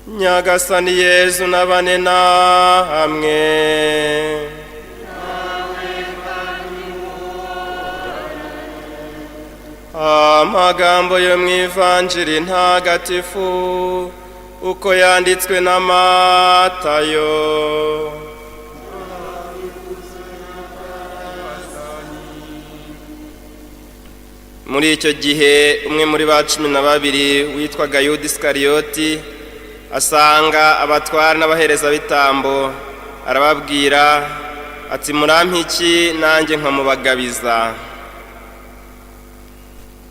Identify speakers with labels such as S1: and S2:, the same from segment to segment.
S1: Nyagasani Yezu nabane namwe. Amagambo yo mu Ivanjiri ntagatifu uko yanditswe na Matayo. Muri icyo gihe umwe muri ba 12 witwaga Yuda Iskariyoti asanga abatwara n'abaherezabitambo, arababwira ati murampa iki nanjye nkamubagabiza.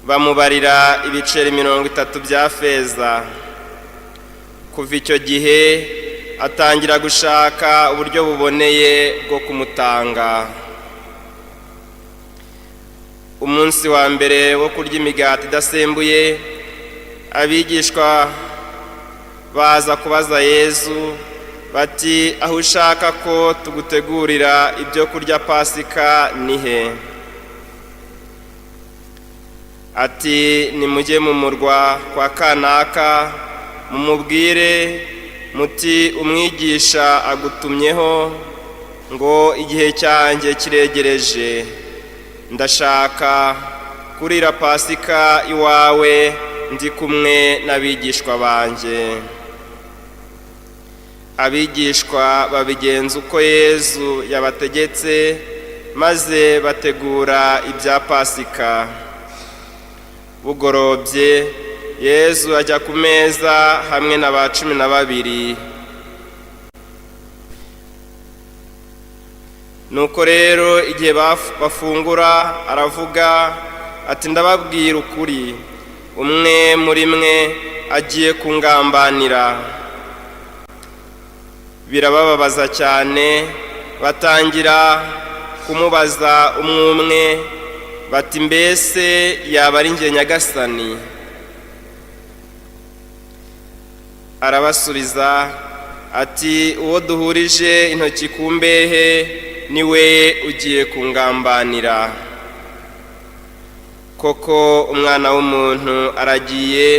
S1: Bamubarira ibiceri 30 bya feza. Kuva icyo gihe atangira gushaka uburyo buboneye bwo kumutanga. Umunsi wa mbere wo kurya imigati idasembuye, abigishwa baza kubaza Yezu bati aho ushaka ko tugutegurira ibyo kurya Pasika nihe? Ati nimujye mu murwa kwa kanaka mumubwire muti umwigisha agutumyeho ngo igihe cyanjye kiregereje, ndashaka kurira Pasika iwawe ndi kumwe n'abigishwa banjye. Abigishwa babigenza uko Yezu yabategetse, maze bategura ibya Pasika. Bugorobye Yezu ajya ku meza hamwe na ba 12. Nuko rero igihe bafungura aravuga ati ndababwira ukuri, umwe muri mwe agiye kungambanira. Birabababaza cyane, batangira kumubaza umwe bati mbese yaba ari njye Nyagasani? Arabasubiza ati uwo duhurije intoki ku mbehe niwe ugiye kungambanira. Koko umwana w'umuntu aragiye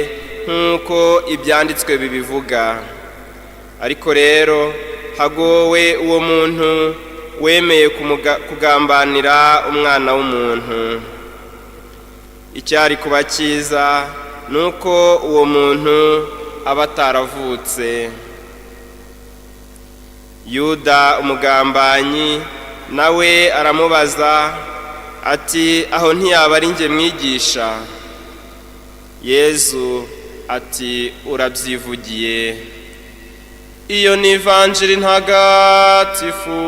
S1: nk'uko ibyanditswe bibivuga. Ariko rero hagowe uwo muntu wemeye kugambanira umwana w'umuntu. Icyari kuba cyiza nuko uwo muntu aba ataravutse. Yuda umugambanyi nawe aramubaza ati aho ntiyaba ari njye mwigisha? Yezu ati urabyivugiye. Iyo ni Ivanjiri ntagatifu.